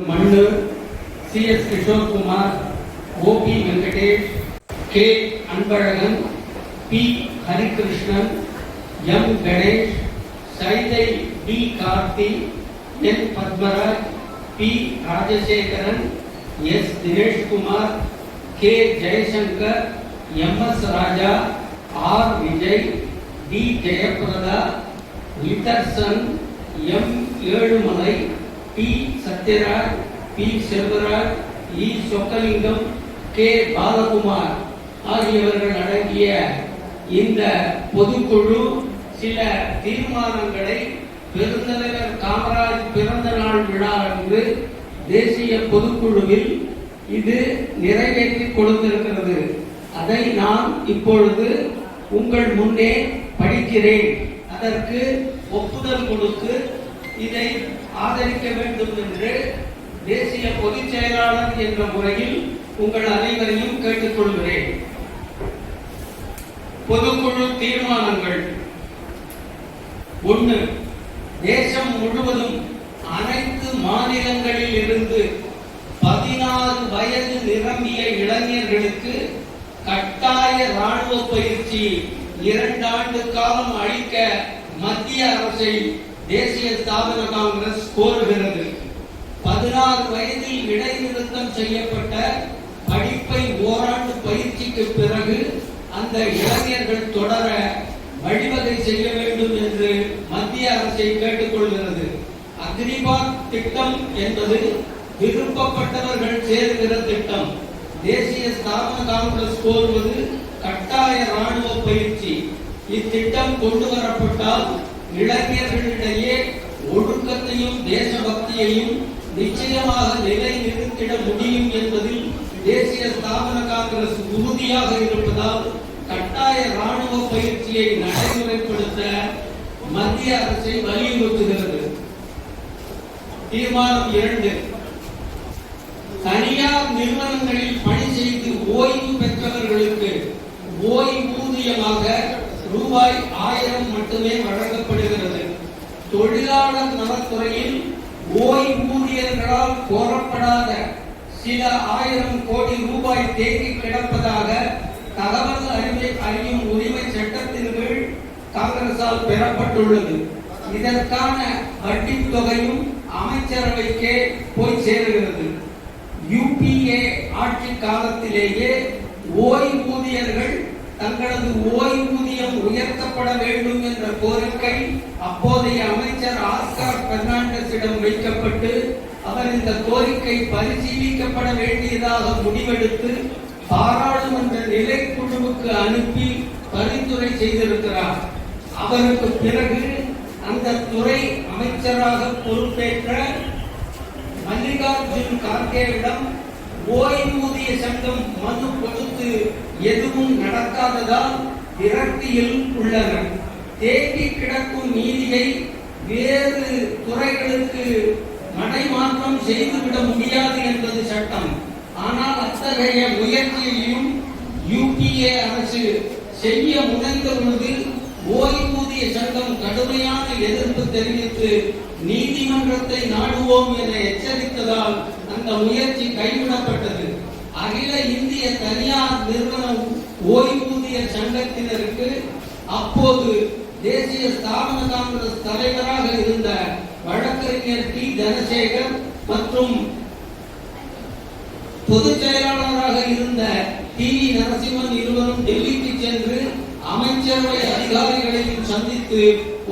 மண்ணு, CS Kishore Kumar, OP Venkatesh, K Anbazhagan, P Harikrishnan, M Ganesh, Saidai D Karthi, N Padmaraj, P Rajasekaran, S Dineshkumar, K Jaishankar, MS ராஜா, R Vijay, D Jayaprada, லிட்டர்சன், M Ezhumalai, T Sathyaraj, P Selvaraj, E Chockalingam, K Balakumar ஆகியவர்கள் அடங்கிய இந்த பொதுக்குழு சில தீர்மானங்களை பெருந்தலைவர் காமராஜ் பிறந்த நாள் விழா அன்று தேசிய பொதுக்குழுவில் இது நிறைவேற்றி கொடுத்திருக்கிறது. அதை நான் இப்பொழுது உங்கள் முன்னே படிக்கிறேன். அதற்கு ஒப்புதல் கொடுத்து இதை ஆதரிக்க வேண்டும் என்று தேசிய பொதுச் செயலாளர் என்ற முறையில் உங்கள் அனைவரையும் கேட்டுக்கொள்கிறேன். பொதுக்குழு தீர்மானங்கள். 1. தேசம் முழுவதும் அனைத்து மாநிலங்களில் இருந்து 16 வயது நிரம்பிய இளைஞர்களுக்கு கட்டாய ராணுவ பயிற்சி 2 ஆண்டு காலம் அளிக்க மத்திய அரசை தேசிய ஸ்தாபன காங்கிரஸ் கோருகிறது. 16 வயதில் இடைநிறுத்தம் செய்யப்பட்ட படிப்பை ஓராண்டு பயிற்சிக்கு பிறகு அந்த இளைஞர்கள் தொடர வழிவகை செய்ய வேண்டும் என்று மத்திய அரசை கேட்டுக்கொள்கிறது. அக்னிபாத் திட்டம் என்பது விருப்பப்பட்டவர்கள் சேருகிற திட்டம். தேசிய ஸ்தாபன காங்கிரஸ் கோருவது கட்டாய ராணுவ பயிற்சி. இத்திட்டம் கொண்டு வரப்பட்டால் இளைஞர்களிடையே ஒழுக்கத்தையும் தேசபக்தியையும் நிச்சயமாக நிலைநிறுத்திட முடியும் என்பதில் தேசிய ஸ்தாபன காங்கிரஸ் உறுதியாக இருப்பதால் கட்டாய ராணுவ பயிற்சியை நடைமுறைப்படுத்த மத்திய அரசை வலியுறுத்துகிறது. தீர்மானம் 2. தனியார் நிறுவனங்களில் பணி செய்து ஓய்வு பெற்றவர்களுக்கு ஓய்வூதியமாக ரூபாய் 1000 மட்டுமே வழங்கப்படுகிறது. தொழிலாளர் நலத்துறையில் ஓய்வூதியர்களால் கோரப்படாத சில 1000 கோடி ரூபாய் தேங்கி கிடப்பதாக தகவல் அறியும் உரிமை சட்டத்தின் கீழ் காங்கிரசால் பெறப்பட்டுள்ளது. இதற்கான வட்டி தொகையும் அமைச்சரவைக்கே போய் சேருகிறது. UPA ஆட்சி காலத்திலேயே ஓய்வூதியர்கள் தங்களது ஓய்வூதியம் உயர்த்தப்பட வேண்டும் என்ற கோரிக்கை அப்போதைய அமைச்சர் ஆஸ்கார் பெர்னாண்டஸிடம் வைக்கப்பட்டு அவர் இந்த கோரிக்கை பரிசீலிக்கப்பட வேண்டியதாக முடிவெடுத்து பாராளுமன்ற நிலைக்குழுவுக்கு அனுப்பி பரிந்துரை செய்திருக்கிறார். அவருக்கு பிறகு அந்த துறை அமைச்சராக பொறுப்பேற்ற மல்லிகார்ஜுன் கார்கேவிடம் ஓய்வூதிய சங்கம் மனு கொடுத்து எதுவும் நடக்காததால் விரக்தியில் உள்ளனர். தேங்கி கிடக்கும் நீதியை வேறு துறைகளுக்கு மடைமாற்றம் செய்துவிட முடியாது என்பது சட்டம். ஆனால் அத்தகைய முயற்சியையும் UPA அரசு செய்ய முனைந்த பொழுது ஓய்வூதிய சங்கம் கடுமையான எதிர்ப்பு தெரிவித்து நீதிமன்றத்தை நாடுவோம் என எச்சரித்ததால் அந்த முயற்சி கைவிடப்பட்டது. அகில இந்திய தனியார் நிறுவன ஓய்வூதிய சங்கத்தினருக்கு அப்போது தேசிய ஸ்தாபன காங்கிரஸ் தலைவராக இருந்த வழக்கறிஞர் T தனசேகர் மற்றும் பொதுச் செயலாளராக இருந்த TV நரசிம்மன் இருவரும் டெல்லிக்கு சென்று அமைச்சரவை அதிகாரிகளையும் சந்தித்து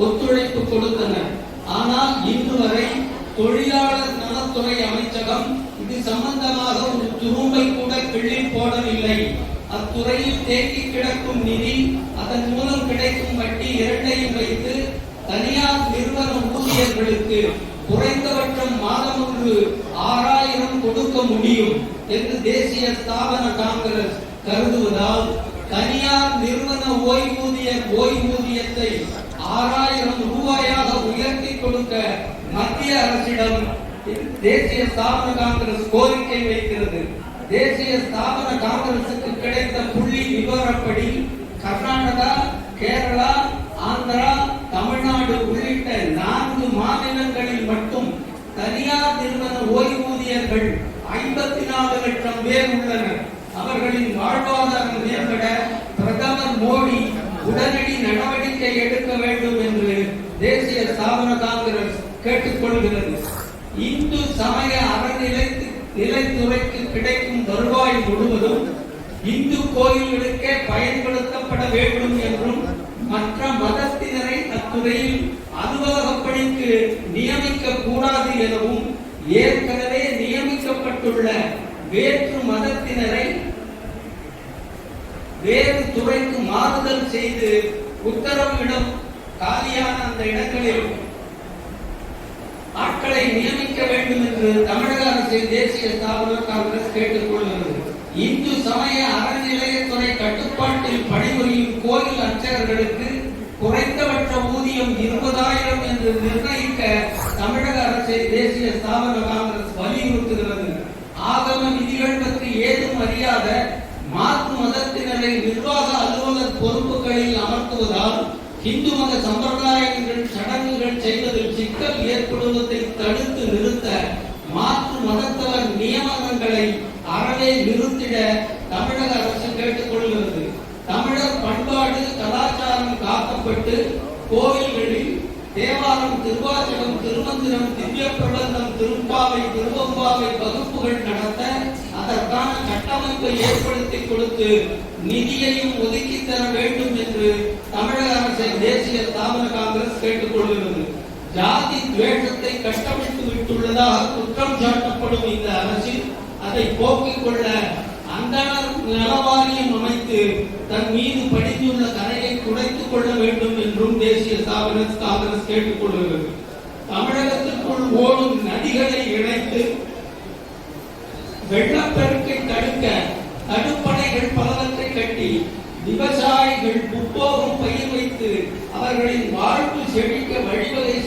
ஒத்துழைப்பு கொடுத்தனர். ஆனால் இன்று வரை தொழிலாளர் நலத்துறை அமைச்சகம் இது சம்பந்தமாக ஒரு துரும்பை கூட கிள்ளி போடவில்லை. அத்துறையில் தேங்கி கிடக்கும் நிதி, அதன் மூலம் கிடைக்கும் வட்டி இரண்டையும் வைத்து தனியார் நிறுவன ஊழியர்களுக்கு குறைந்தபட்சம் மாதம் 6000 கொடுக்க முடியும் என்று தேசிய ஸ்தாபன காங்கிரஸ் கருதுவதால் தனியார் நிறுவன ஓய்வூதியத்தை 6000 ரூபாயாக உயர்த்தி கொடுக்க மத்திய அரசிடம் தேசிய ஸ்தாபன காங்கிரஸ் கோரிக்கை வைக்கிறது. தேசிய ஸ்தாபன காங்கிரசுக்கு கிடைத்த புள்ளி விவரப்படி கர்நாடகா, கேரளா, ஆந்திரா, தமிழ்நாடு உள்ளிட்ட 4 மாநிலங்களில் மட்டும் தனியார் நிறுவன ஓய்வூதிய இளைஞர்கள் 54 லட்சம் பேர் உள்ளனர். அவர்களின் வாழ்வாதாரம் மேம்பட பிரதமர் மோடி உடனடி நடவடிக்கை எடுக்க வேண்டும் என்று தேசிய ஸ்தாபன காங்கிரஸ் கேட்டுக்கொள்கிறது. இந்து சமய அறநிலைத்துறைக்கு கிடைக்கும் வருவாய் முழுவதும் இந்து கோயில்களுக்கே பயன்படுத்தப்பட வேண்டும் என்றும் மற்ற மதத்தினரை அத்துறையில் அலுவலக பணிக்கு நியமிக்க கூடாது எனவும் ஏற்கனவே நியமிக்கப்பட்டுள்ள வேற்று மதத்தினரை வேறு துறைக்கு மாறுதல் செய்து உத்தரவிடம் காலியான அந்த இடங்களில் ஆட்களை நியமிக்க வேண்டும் என்று தமிழக அரசின் தேசிய ஸ்தாபன காங்கிரஸ் கேட்டுக்கொள்கிறது. இந்து சமய அறநிலையத்துறை கட்டுப்பாட்டில் பணிபுரியும் கோயில் அர்ச்சகர்களுக்கு குறைந்தபட்ச ஊதியம் 20,000 என்று நிர்ணயிக்க தமிழக அரசை தேசிய ஸ்தாபன காங்கிரஸ் வலியுறுத்துகிறது. ஆகம விதிகள் பற்றி ஏதும் அறியாத மாற்று மதத்தினரை நிர்வாக அலுவலர் பொறுப்புகளில் அமர்த்துவதால் இந்து மத சம்பிரதாயங்கள் சடங்குகள் செய்வதில் சிக்கல் ஏற்படுவதை தடுத்து நிறுத்த மாற்று மதத்தவர் நியமனங்களை அறவே நிறுத்திட தமிழக அரசு கேட்டுக்கொள்கிறது. தமிழர் பண்பாடு கலாச்சாரம் காக்கப்பட்டு கோவில்களில் தேவாரம், திருவாசகம், திருமந்திரம், திவ்ய பிரபந்தம், திருப்பாவை, திருவம்பாவை வகுப்புகள் நடத்த அதற்கான கட்டமைப்பை ஏற்படுத்தி கொடுத்து நிதியையும் ஒதுக்கி தர வேண்டும் என்று தமிழக அரசை தேசிய ஸ்தாபன காங்கிரஸ் கேட்டுக்கொள்கிறது. ஜாதி துவேஷத்தை கட்டமைத்து விட்டுள்ளதாக குற்றம் சாட்டப்படும் இந்த அரசில் அதை போக்கிக் கொள்ள அந்தனர் நலவாரியம் அமைத்து தன் மீது படித்துள்ள கரையை துடைத்துக் கொள்ள வேண்டும் என்றும் தேசிய ஸ்தாபன காங்கிரஸ் கேட்டுக்கொள்கிறது. தமிழகத்திற்குள் ஓடும் நதிகளை இணைத்து வெள்ளப்பெருக்கை தடுக்க தடுப்பணைகள் பலவற்றை கட்டி விவசாயிகள் முப்போகம் பயிர் வைத்து அவர்களின் வாழ்வு செழிக்க வழிவகை